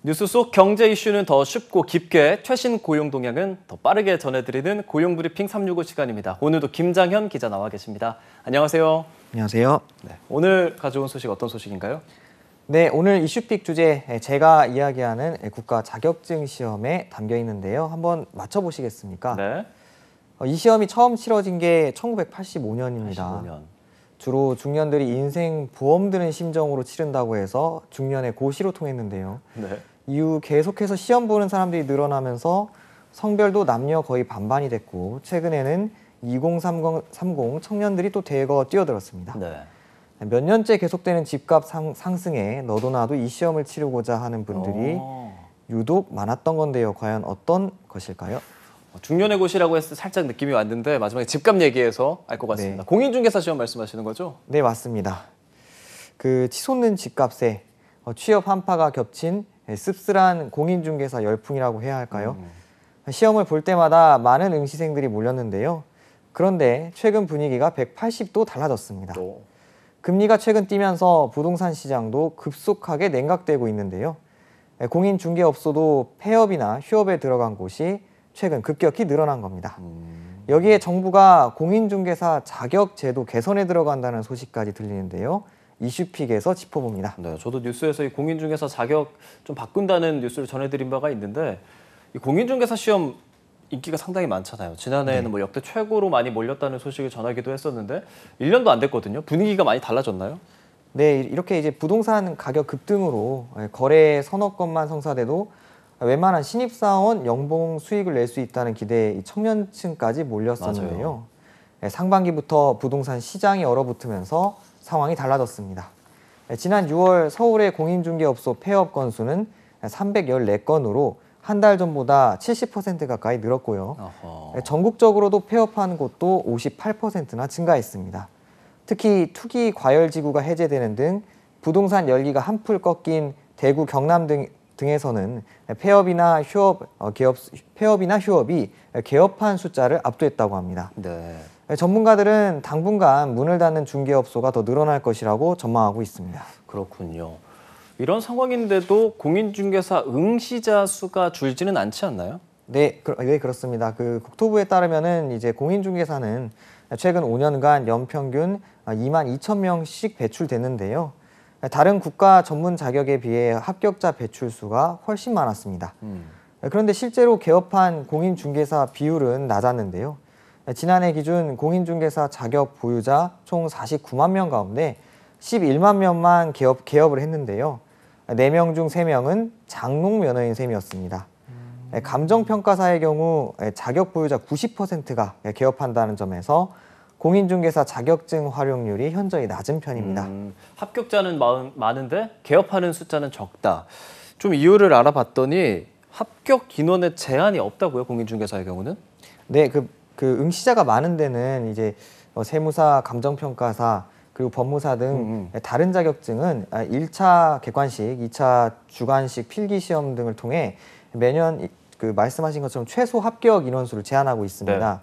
뉴스 속 경제 이슈는 더 쉽고 깊게, 최신 고용 동향은 더 빠르게 전해드리는 고용 브리핑 365 시간입니다. 오늘도 김장현 기자 나와 계십니다. 안녕하세요. 안녕하세요. 네, 오늘 가져온 소식 어떤 소식인가요? 네, 오늘 이슈픽 주제 제가 이야기하는 국가 자격증 시험에 담겨 있는데요. 한번 맞춰보시겠습니까? 네. 이 시험이 처음 치러진 게 1985년입니다. 85년. 주로 중년들이 인생 보험 드는 심정으로 치른다고 해서 중년의 고시로 통했는데요. 네. 이후 계속해서 시험 보는 사람들이 늘어나면서 성별도 남녀 거의 반반이 됐고, 최근에는 2030 청년들이 또 대거 뛰어들었습니다. 네. 몇 년째 계속되는 집값 상승에 너도 나도 이 시험을 치르고자 하는 분들이 유독 많았던 건데요. 과연 어떤 것일까요? 중년의 고시라고 해서 살짝 느낌이 왔는데 마지막에 집값 얘기해서 알 것 같습니다. 네. 공인중개사 시험 말씀하시는 거죠? 네, 맞습니다. 치솟는 집값에 취업 한파가 겹친 씁쓸한 공인중개사 열풍이라고 해야 할까요? 시험을 볼 때마다 많은 응시생들이 몰렸는데요. 그런데 최근 분위기가 180도 달라졌습니다. 금리가 최근 뛰면서 부동산 시장도 급속하게 냉각되고 있는데요. 공인중개업소도 폐업이나 휴업에 들어간 곳이 최근 급격히 늘어난 겁니다. 여기에 정부가 공인중개사 자격제도 개선에 들어간다는 소식까지 들리는데요. 이슈픽에서 짚어봅니다. 네, 저도 뉴스에서 이 공인중개사 자격 좀 바꾼다는 뉴스를 전해드린 바가 있는데, 이 공인중개사 시험 인기가 상당히 많잖아요. 지난해에는 뭐 역대 최고로 많이 몰렸다는 소식을 전하기도 했었는데 1년도 안 됐거든요. 분위기가 많이 달라졌나요? 네, 이렇게 이제 부동산 가격 급등으로 거래 서너 건만 성사돼도 웬만한 신입사원 연봉 수익을 낼 수 있다는 기대에 청년층까지 몰렸었는데요. 상반기부터 부동산 시장이 얼어붙으면서 상황이 달라졌습니다. 지난 6월 서울의 공인중개업소 폐업 건수는 314건으로 한 달 전보다 70% 가까이 늘었고요. 전국적으로도 폐업한 곳도 58%나 증가했습니다. 특히 투기 과열지구가 해제되는 등 부동산 열기가 한풀 꺾인 대구, 경남 등에서는 폐업이나 휴업이 개업한 숫자를 압도했다고 합니다. 네. 전문가들은 당분간 문을 닫는 중개업소가 더 늘어날 것이라고 전망하고 있습니다. 그렇군요. 이런 상황인데도 공인중개사 응시자 수가 줄지는 않지 않나요? 네, 그렇습니다. 국토부에 따르면은 이제 공인중개사는 최근 5년간 연평균 22,000명씩 배출됐는데요. 다른 국가 전문 자격에 비해 합격자 배출 수가 훨씬 많았습니다. 그런데 실제로 개업한 공인중개사 비율은 낮았는데요. 지난해 기준 공인중개사 자격 보유자 총 49만 명 가운데 11만 명만 개업을 했는데요. 4명 중 3명은 장롱 면허인 셈이었습니다. 감정평가사의 경우 자격 보유자 90%가 개업한다는 점에서 공인중개사 자격증 활용률이 현저히 낮은 편입니다. 합격자는 많은데 개업하는 숫자는 적다. 좀 이유를 알아봤더니 합격 인원에 제한이 없다고요, 공인중개사의 경우는? 네, 응시자가 많은 데는 이제 세무사, 감정평가사, 그리고 법무사 등 다른 자격증은 1차 객관식, 2차 주관식 필기시험 등을 통해 매년 말씀하신 것처럼 최소 합격 인원수를 제한하고 있습니다.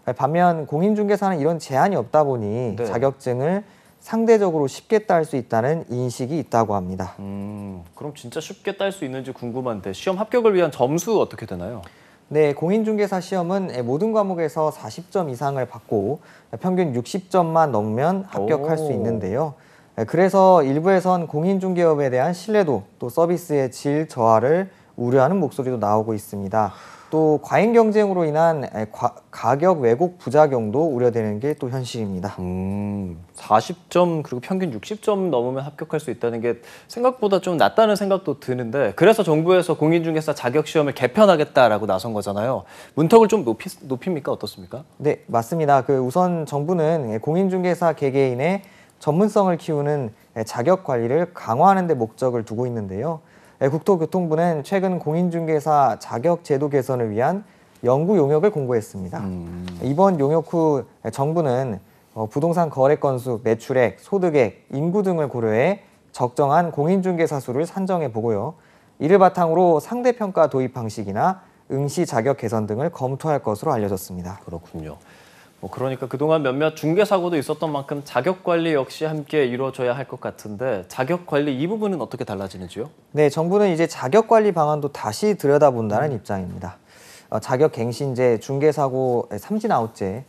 네. 반면 공인중개사는 이런 제한이 없다 보니 자격증을 상대적으로 쉽게 딸 수 있다는 인식이 있다고 합니다. 그럼 진짜 쉽게 딸 수 있는지 궁금한데 시험 합격을 위한 점수 어떻게 되나요? 네, 공인중개사 시험은 모든 과목에서 40점 이상을 받고 평균 60점만 넘으면 합격할 수 있는데요. 그래서 일부에선 공인중개업에 대한 신뢰도, 또 서비스의 질 저하를 우려하는 목소리도 나오고 있습니다. 또 과잉 경쟁으로 인한 가격 왜곡 부작용도 우려되는 게 또 현실입니다. 40점 그리고 평균 60점 넘으면 합격할 수 있다는 게 생각보다 좀 낮다는 생각도 드는데, 그래서 정부에서 공인중개사 자격시험을 개편하겠다라고 나선 거잖아요. 문턱을 좀 높입니까? 어떻습니까? 네, 맞습니다. 우선 정부는 공인중개사 개개인의 전문성을 키우는 자격 관리를 강화하는 데 목적을 두고 있는데요. 국토교통부는 최근 공인중개사 자격제도 개선을 위한 연구 용역을 공고했습니다. 이번 용역 후 정부는 부동산 거래 건수, 매출액, 소득액, 인구 등을 고려해 적정한 공인중개사 수를 산정해 보고요. 이를 바탕으로 상대평가 도입 방식이나 응시 자격 개선 등을 검토할 것으로 알려졌습니다. 그렇군요. 그러니까 그동안 몇몇 중개 사고도 있었던 만큼 자격 관리 역시 함께 이루어져야 할 것 같은데 자격 관리 이 부분은 어떻게 달라지는지요? 네, 정부는 이제 자격 관리 방안도 다시 들여다본다는 입장입니다. 자격 갱신제, 중개 사고 삼진 아웃제,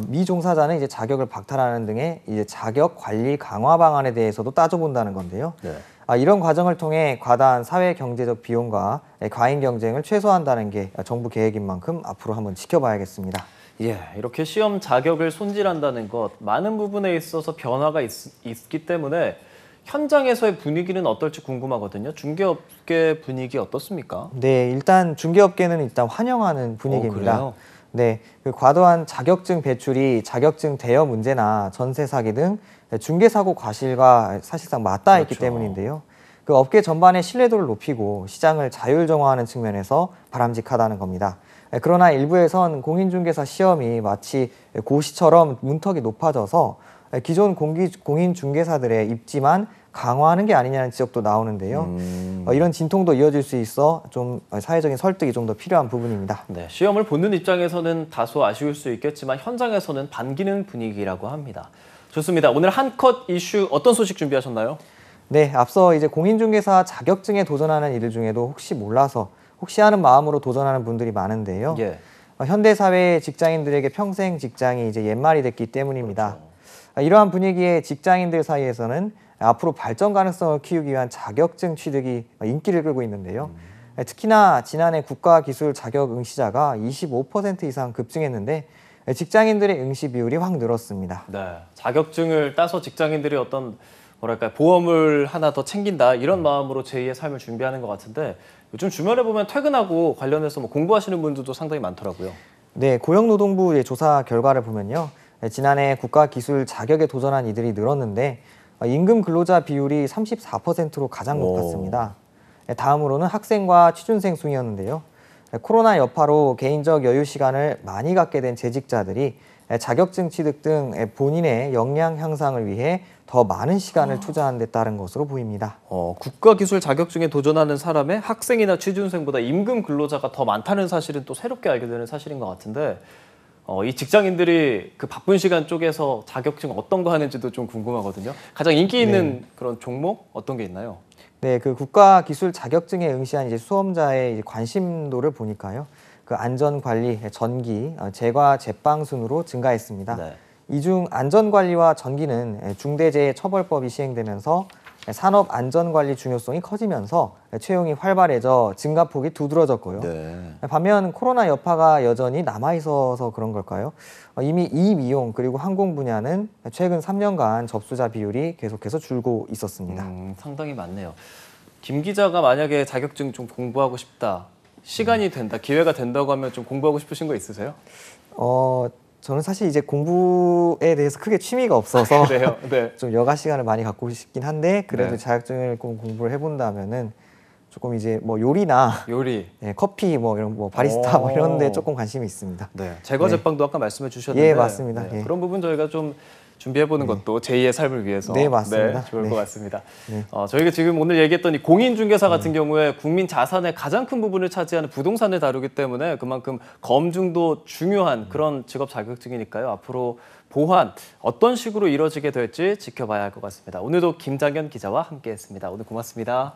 미종사자는 이제 자격을 박탈하는 등의 이제 자격 관리 강화 방안에 대해서도 따져본다는 건데요. 네. 이런 과정을 통해 과다한 사회 경제적 비용과 과잉 경쟁을 최소화한다는 게 정부 계획인 만큼 앞으로 한번 지켜봐야겠습니다. 예, 이렇게 시험 자격을 손질한다는 것 많은 부분에 있어서 변화가 있기 때문에 현장에서의 분위기는 어떨지 궁금하거든요. 중개업계 분위기 어떻습니까? 네, 일단 중개업계는 일단 환영하는 분위기입니다. 그래요? 네, 그 과도한 자격증 배출이 자격증 대여 문제나 전세 사기 등 중개 사고 과실과 사실상 맞닿아 있기 그렇죠. 때문인데요. 그 업계 전반의 신뢰도를 높이고 시장을 자율 정화하는 측면에서 바람직하다는 겁니다. 그러나 일부에선 공인중개사 시험이 마치 고시처럼 문턱이 높아져서 기존 공인중개사들의 입지만 강화하는 게 아니냐는 지적도 나오는데요. 이런 진통도 이어질 수 있어 좀 사회적인 설득이 좀 더 필요한 부분입니다. 네, 시험을 보는 입장에서는 다소 아쉬울 수 있겠지만 현장에서는 반기는 분위기라고 합니다. 좋습니다. 오늘 한 컷 이슈 어떤 소식 준비하셨나요? 네, 앞서 이제 공인중개사 자격증에 도전하는 이들 중에도 혹시 하는 마음으로 도전하는 분들이 많은데요. 예. 현대 사회의 직장인들에게 평생 직장이 이제 옛말이 됐기 때문입니다. 이러한 분위기에 직장인들 사이에서는 앞으로 발전 가능성을 키우기 위한 자격증 취득이 인기를 끌고 있는데요. 특히나 지난해 국가기술 자격 응시자가 25% 이상 급증했는데 직장인들의 응시 비율이 확 늘었습니다. 네, 자격증을 따서 직장인들이 보험을 하나 더 챙긴다 이런 마음으로 제2의 삶을 준비하는 것 같은데 요즘 주변에 보면 퇴근하고 관련해서 공부하시는 분들도 상당히 많더라고요. 네, 고용노동부의 조사 결과를 보면요. 지난해 국가기술 자격에 도전한 이들이 늘었는데 임금 근로자 비율이 34%로 가장 높았습니다. 다음으로는 학생과 취준생 순이었는데요. 코로나 여파로 개인적 여유 시간을 많이 갖게 된 재직자들이 자격증 취득 등 본인의 역량 향상을 위해 더 많은 시간을 투자한 데 따른 것으로 보입니다. 국가기술 자격증에 도전하는 사람의 학생이나 취준생보다 임금 근로자가 더 많다는 사실은 또 새롭게 알게 되는 사실인 것 같은데 이 직장인들이 그 바쁜 시간 쪽에서 자격증 어떤 거 하는지도 좀 궁금하거든요. 가장 인기 있는 그런 종목 어떤 게 있나요? 네, 그 국가기술 자격증에 응시한 이제 수험자의 이제 관심도를 보니까요. 그 안전관리, 전기, 제과, 제빵 순으로 증가했습니다. 네. 이 중 안전관리와 전기는 중대재해처벌법이 시행되면서 산업안전관리 중요성이 커지면서 채용이 활발해져 증가폭이 두드러졌고요. 네. 반면 코로나 여파가 여전히 남아있어서 그런 걸까요? 이미 이미용 그리고 항공 분야는 최근 3년간 접수자 비율이 계속해서 줄고 있었습니다. 상당히 많네요. 김 기자가 만약에 자격증 좀 공부하고 싶다, 시간이 된다, 기회가 된다고 하면 좀 공부하고 싶으신 거 있으세요? 저는 사실 이제 공부에 대해서 크게 취미가 없어서 그래요? 네. 좀 여가 시간을 많이 갖고 싶긴 한데 그래도 네. 자격증을 꼭 공부를 해본다면은 조금 이제 요리나 요리. 커피 이런 바리스타 이런 데 조금 관심이 있습니다. 네. 제과 네. 제빵도 아까 말씀해 주셨는데 예, 맞습니다. 네. 예. 그런 부분 저희가 좀 준비해보는 것도 제2의 삶을 위해서 네, 맞습니다. 좋을 네. 것 같습니다. 네. 저희가 지금 오늘 얘기했던 이 공인중개사 같은 경우에 국민 자산의 가장 큰 부분을 차지하는 부동산을 다루기 때문에 그만큼 검증도 중요한 그런 직업 자격증이니까요. 앞으로 보완 어떤 식으로 이루어지게 될지 지켜봐야 할 것 같습니다. 오늘도 김장현 기자와 함께했습니다. 오늘 고맙습니다.